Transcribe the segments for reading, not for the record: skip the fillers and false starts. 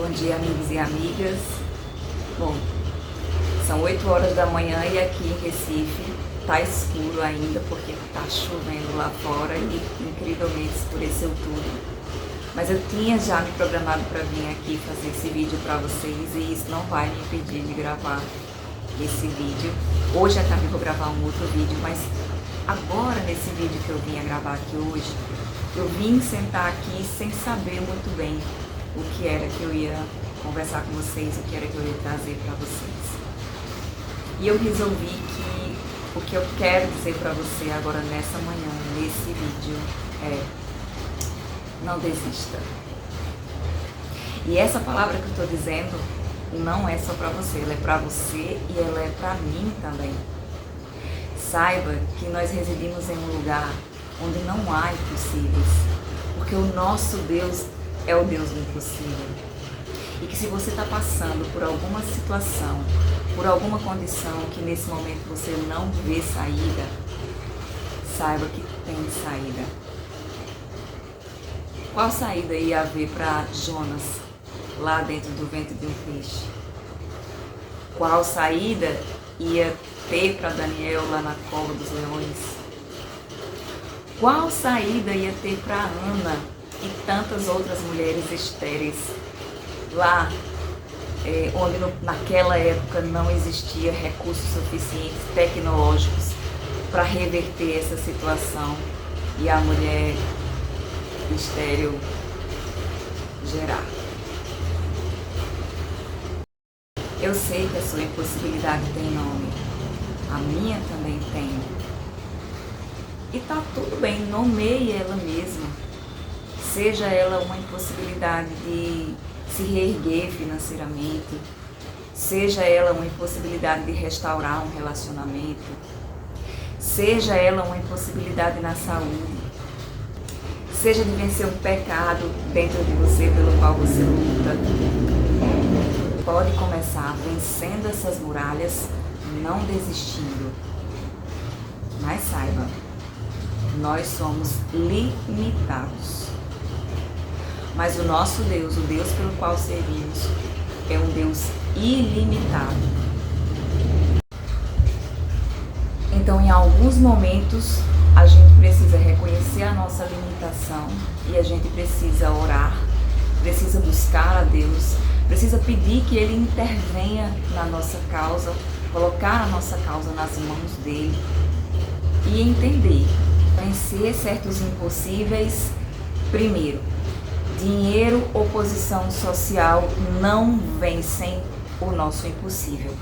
Bom dia, amigos e amigas. Bom, são 8 horas da manhã e aqui em Recife tá escuro ainda porque tá chovendo lá fora e incrivelmente escureceu tudo. Mas eu tinha já me programado para vir aqui fazer esse vídeo para vocês e isso não vai me impedir de gravar esse vídeo. Hoje à tarde eu vou gravar um outro vídeo, mas agora nesse vídeo que eu vim a gravar aqui hoje, eu vim sentar aqui sem saber muito bem o que era que eu ia conversar com vocês, o que era que eu ia trazer para vocês. E eu resolvi que o que eu quero dizer para você agora nessa manhã, nesse vídeo, é: não desista. E essa palavra que eu estou dizendo não é só para você, ela é para você e ela é para mim também. Saiba que nós residimos em um lugar onde não há impossíveis, porque o nosso Deus é o Deus do impossível. E que se você está passando por alguma situação, por alguma condição que nesse momento você não vê saída, saiba que tem saída. Qual saída ia haver para Jonas lá dentro do ventre de um peixe? Qual saída ia ter para Daniel lá na cova dos leões? Qual saída ia ter para Ana e tantas outras mulheres estéreis lá onde naquela época não existia recursos suficientes tecnológicos para reverter essa situação e a mulher estéril gerar? Eu sei que a sua impossibilidade tem nome, a minha também tem. E tá tudo bem, nomeie ela mesma. Seja ela uma impossibilidade de se reerguer financeiramente, seja ela uma impossibilidade de restaurar um relacionamento, seja ela uma impossibilidade na saúde, seja de vencer um pecado dentro de você pelo qual você luta. Pode começar vencendo essas muralhas, não desistindo. Mas saiba, nós somos limitados. Mas o nosso Deus, o Deus pelo qual servimos, é um Deus ilimitado. Então, em alguns momentos, a gente precisa reconhecer a nossa limitação e a gente precisa orar, precisa buscar a Deus, precisa pedir que Ele intervenha na nossa causa, colocar a nossa causa nas mãos dEle e entender, vencer certos impossíveis. Primeiro, dinheiro ou posição social não vencem o nosso impossível.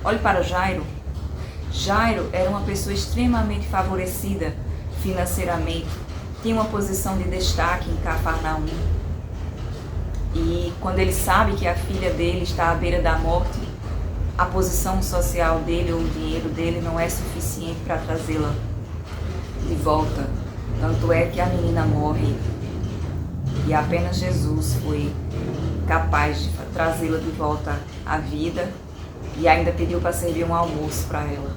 Olhe para Jairo. Jairo era uma pessoa extremamente favorecida financeiramente, tinha uma posição de destaque em Cafarnaum. E quando ele sabe que a filha dele está à beira da morte, a posição social dele ou o dinheiro dele não é suficiente para trazê-la de volta. Tanto é que a menina morre e apenas Jesus foi capaz de trazê-la de volta à vida e ainda pediu para servir um almoço para ela.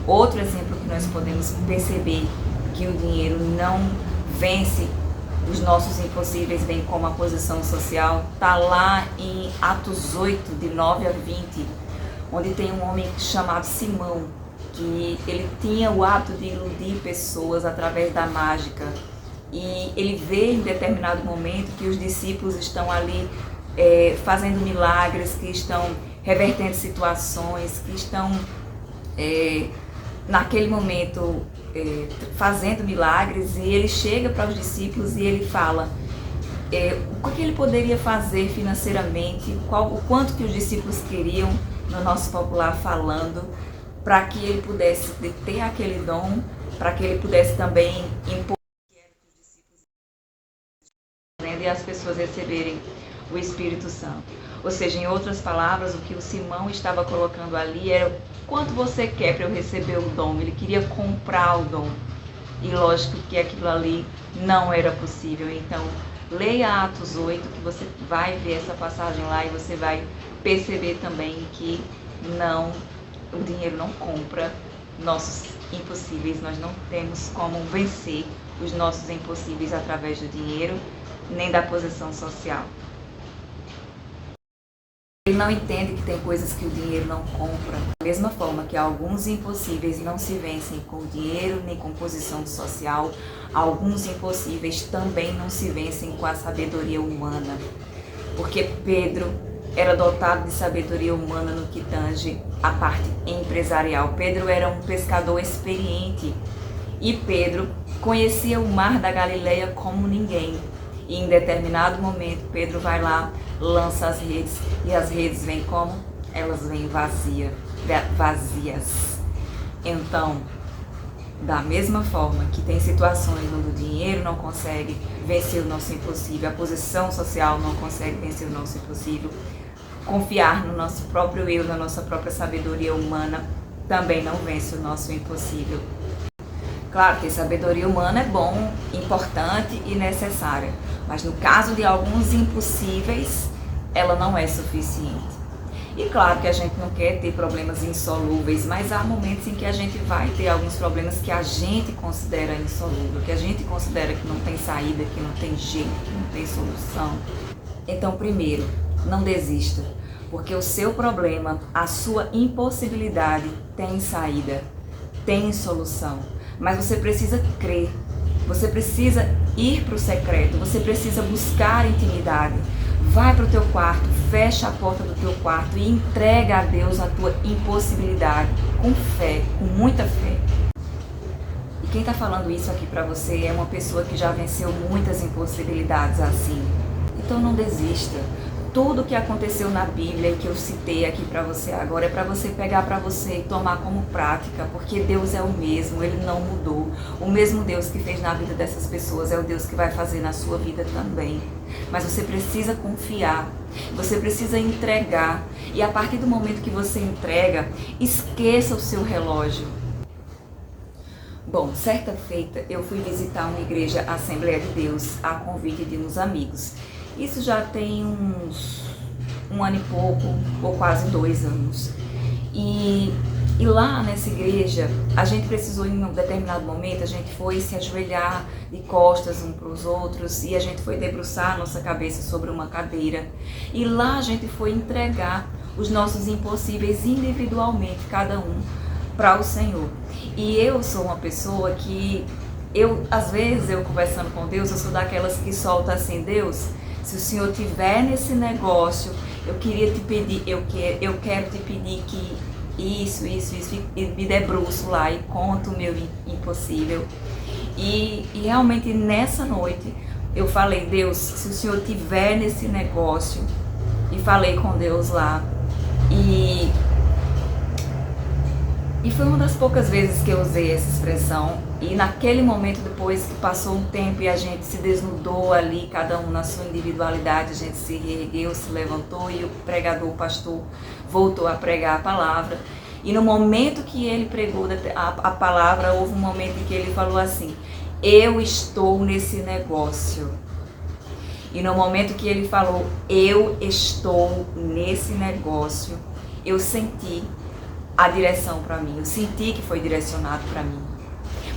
Outro exemplo que nós podemos perceber que o dinheiro não vence os nossos impossíveis, bem como a posição social, está lá em Atos 8, de 9 a 20, onde tem um homem chamado Simão, que ele tinha o hábito de iludir pessoas através da mágica. E ele vê em determinado momento que os discípulos estão ali fazendo milagres, que estão revertendo situações, que estão naquele momento fazendo milagres, e ele chega para os discípulos e ele fala o que ele poderia fazer financeiramente, o quanto que os discípulos queriam, no nosso popular falando, para que ele pudesse ter aquele dom, para que ele pudesse também impor e as pessoas receberem o Espírito Santo. Ou seja, em outras palavras, o que o Simão estava colocando ali era: quanto você quer para eu receber o dom? Ele queria comprar o dom. E lógico que aquilo ali não era possível. Então, leia Atos 8, que você vai ver essa passagem lá e você vai perceber também que o dinheiro não compra nossos impossíveis. Nós não temos como vencer os nossos impossíveis através do dinheiro. nem da posição social. Ele não entende que tem coisas que o dinheiro não compra. Da mesma forma que alguns impossíveis não se vencem com dinheiro nem com posição social, alguns impossíveis também não se vencem com a sabedoria humana. Porque Pedro era dotado de sabedoria humana no que tange a parte empresarial. Pedro era um pescador experiente e Pedro conhecia o mar da Galileia como ninguém. E em determinado momento Pedro vai lá, lança as redes e as redes vêm como? Elas vêm vazias. Então, da mesma forma que tem situações onde o dinheiro não consegue vencer o nosso impossível, a posição social não consegue vencer o nosso impossível, confiar no nosso próprio eu, na nossa própria sabedoria humana, também não vence o nosso impossível. Claro que sabedoria humana é bom, importante e necessária, mas no caso de alguns impossíveis, ela não é suficiente. E claro que a gente não quer ter problemas insolúveis, mas há momentos em que a gente vai ter alguns problemas que a gente considera insolúvel, que a gente considera que não tem saída, que não tem jeito, que não tem solução. Então, primeiro, não desista, porque o seu problema, a sua impossibilidade tem saída, tem solução. Mas você precisa crer, você precisa ir para o secreto, você precisa buscar intimidade. Vai para o teu quarto, fecha a porta do teu quarto e entrega a Deus a tua impossibilidade, com fé, com muita fé. E quem está falando isso aqui para você é uma pessoa que já venceu muitas impossibilidades assim. Então não desista. Tudo que aconteceu na Bíblia e que eu citei aqui para você agora é para você pegar para você e tomar como prática, porque Deus é o mesmo, Ele não mudou. O mesmo Deus que fez na vida dessas pessoas é o Deus que vai fazer na sua vida também. Mas você precisa confiar, você precisa entregar. E a partir do momento que você entrega, esqueça o seu relógio. Bom, certa feita eu fui visitar uma igreja Assembleia de Deus a convite de uns amigos. Isso já tem um ano e pouco, ou quase 2 anos. E lá nessa igreja, a gente precisou, em um determinado momento, a gente foi se ajoelhar de costas uns para os outros e a gente foi debruçar a nossa cabeça sobre uma cadeira. E lá a gente foi entregar os nossos impossíveis individualmente, cada um, para o Senhor. E eu sou uma pessoa que, às vezes, eu conversando com Deus, eu sou daquelas que solta assim: Deus, se o Senhor tiver nesse negócio, eu queria te pedir, eu quero te pedir que isso, e me debruço lá e conto o meu impossível. E realmente nessa noite eu falei: Deus, se o Senhor tiver nesse negócio, e falei com Deus lá. E foi uma das poucas vezes que eu usei essa expressão. E naquele momento, depois que passou um tempo e a gente se desnudou ali, cada um na sua individualidade, a gente se reergueu, se levantou e o pregador, o pastor, voltou a pregar a palavra. E no momento que ele pregou a palavra, houve um momento em que ele falou assim: eu estou nesse negócio. E no momento que ele falou, eu estou nesse negócio, eu senti a direção para mim, eu senti que foi direcionado para mim.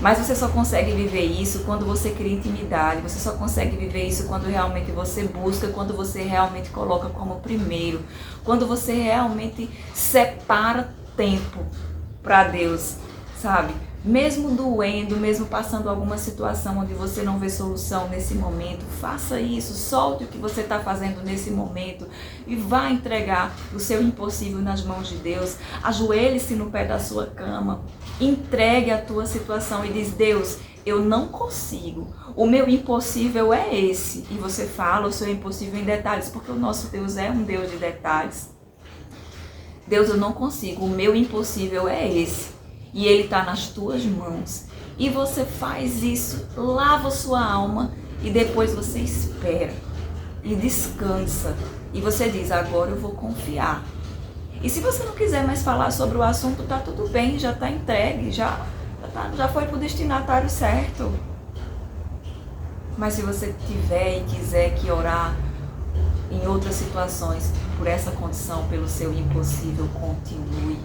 Mas você só consegue viver isso quando você cria intimidade, você só consegue viver isso quando realmente você busca, quando você realmente coloca como primeiro, quando você realmente separa tempo para Deus, sabe? Mesmo doendo, mesmo passando alguma situação onde você não vê solução nesse momento, faça isso, solte o que você está fazendo nesse momento e vá entregar o seu impossível nas mãos de Deus. Ajoelhe-se no pé da sua cama, entregue a tua situação e diz: Deus, eu não consigo, o meu impossível é esse. E você fala o seu impossível em detalhes, porque o nosso Deus é um Deus de detalhes. Deus, eu não consigo, o meu impossível é esse. E ele está nas tuas mãos. E você faz isso, lava sua alma e depois você espera e descansa. E você diz: agora eu vou confiar. E se você não quiser mais falar sobre o assunto, tá tudo bem, já está entregue, já foi para o destinatário certo. Mas se você tiver e quiser que orar em outras situações por essa condição, pelo seu impossível, continue.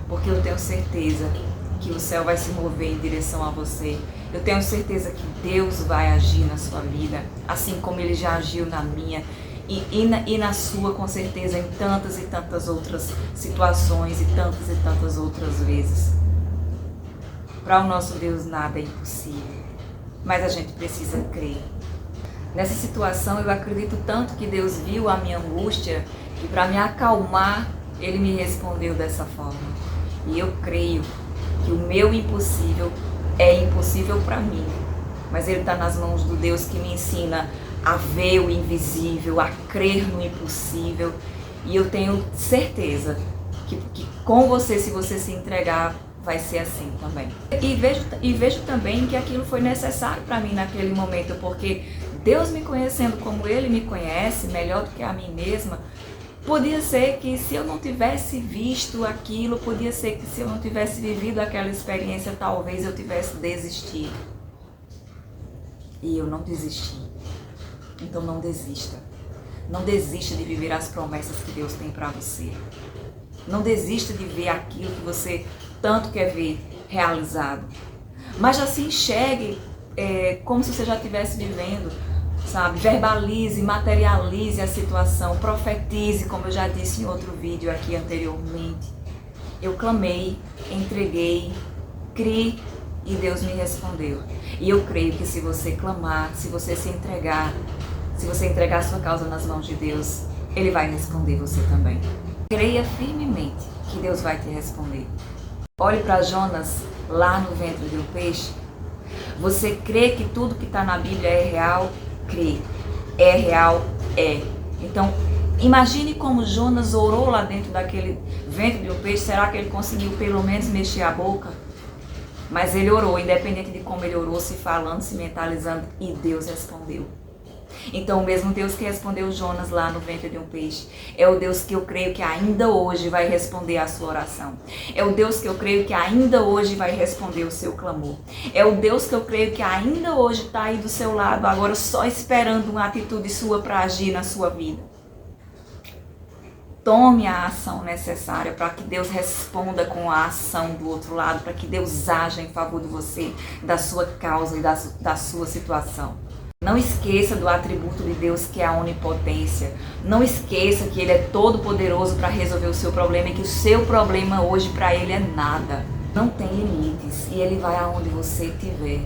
Porque eu tenho certeza que o céu vai se mover em direção a você. Eu tenho certeza que Deus vai agir na sua vida, assim como Ele já agiu na minha e na sua, com certeza, em tantas e tantas outras situações e tantas outras vezes. Para o nosso Deus nada é impossível, mas a gente precisa crer. Nessa situação eu acredito tanto que Deus viu a minha angústia e para me acalmar, Ele me respondeu dessa forma. E eu creio que o meu impossível é impossível para mim, mas Ele está nas mãos do Deus que me ensina a ver o invisível, a crer no impossível. E eu tenho certeza que com você, se você se entregar, vai ser assim também. E vejo também que aquilo foi necessário para mim naquele momento, porque Deus me conhecendo como Ele me conhece, melhor do que a mim mesma, podia ser que se eu não tivesse visto aquilo, podia ser que se eu não tivesse vivido aquela experiência, talvez eu tivesse desistido. E eu não desisti. Então não desista. Não desista de viver as promessas que Deus tem para você. Não desista de ver aquilo que você tanto quer ver realizado. Mas já se enxergue como se você já estivesse vivendo, sabe? Verbalize, materialize a situação, profetize, como eu já disse em outro vídeo aqui anteriormente. Eu clamei, entreguei, criei e Deus me respondeu. E eu creio que se você clamar, se você se entregar, se você entregar a sua causa nas mãos de Deus, Ele vai responder você também. Creia firmemente que Deus vai te responder. Olhe para Jonas lá no ventre do peixe. Você crê que tudo que está na Bíblia é real? Crê. É real? É. Então, imagine como Jonas orou lá dentro daquele ventre do peixe. Será que ele conseguiu pelo menos mexer a boca? Mas ele orou, independente de como ele orou, se falando, se mentalizando, e Deus respondeu. Então o mesmo Deus que respondeu Jonas lá no ventre de um peixe é o Deus que eu creio que ainda hoje vai responder a sua oração. É o Deus que eu creio que ainda hoje vai responder o seu clamor. É o Deus que eu creio que ainda hoje está aí do seu lado, agora só esperando uma atitude sua para agir na sua vida. Tome a ação necessária para que Deus responda com a ação do outro lado, para que Deus haja em favor de você, da sua causa e da sua situação. Não esqueça do atributo de Deus que é a onipotência. Não esqueça que Ele é todo poderoso para resolver o seu problema e que o seu problema hoje para Ele é nada. Não tem limites e Ele vai aonde você estiver.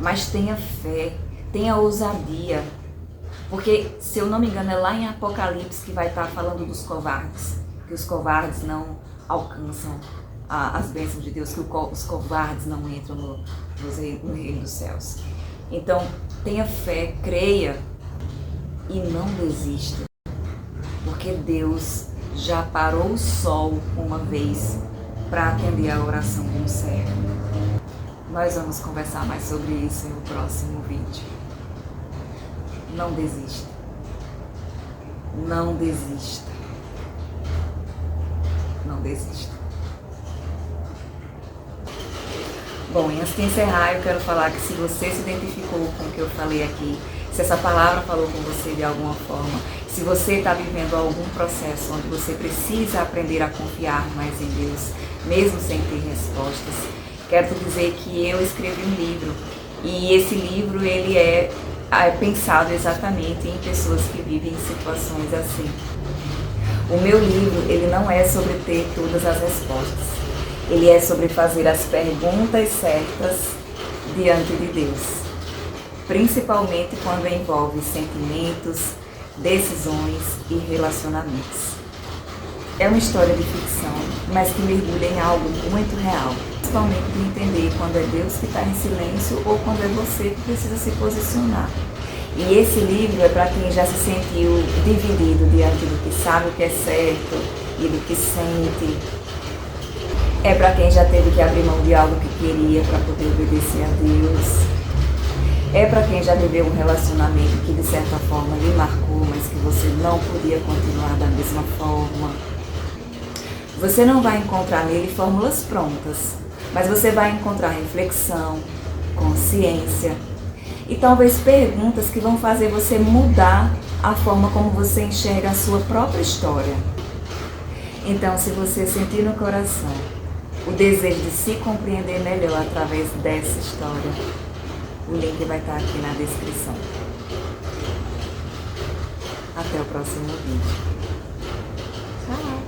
Mas tenha fé, tenha ousadia. Porque, se eu não me engano, é lá em Apocalipse que vai estar falando dos covardes. Que os covardes não alcançam as bênçãos de Deus, que os covardes não entram no reino dos céus. Então, tenha fé, creia e não desista. Porque Deus já parou o sol uma vez para atender a oração de um servo. Nós vamos conversar mais sobre isso no próximo vídeo. Não desista. Não desista. Não desista. Bom, e antes de encerrar, eu quero falar que se você se identificou com o que eu falei aqui, se essa palavra falou com você de alguma forma, se você está vivendo algum processo onde você precisa aprender a confiar mais em Deus, mesmo sem ter respostas, quero te dizer que eu escrevi um livro e esse livro ele é pensado exatamente em pessoas que vivem em situações assim. O meu livro ele não é sobre ter todas as respostas. Ele é sobre fazer as perguntas certas diante de Deus, principalmente quando envolve sentimentos, decisões e relacionamentos. É uma história de ficção, mas que mergulha em algo muito real, principalmente de entender quando é Deus que está em silêncio ou quando é você que precisa se posicionar. E esse livro é para quem já se sentiu dividido diante do que sabe o que é certo e do que sente. É para quem já teve que abrir mão de algo que queria para poder obedecer a Deus. É para quem já viveu um relacionamento que de certa forma lhe marcou, mas que você não podia continuar da mesma forma. Você não vai encontrar nele fórmulas prontas, mas você vai encontrar reflexão, consciência e talvez perguntas que vão fazer você mudar a forma como você enxerga a sua própria história. Então, se você sentir no coração o desejo de se compreender melhor através dessa história. O link vai estar aqui na descrição. Até o próximo vídeo. Tchau!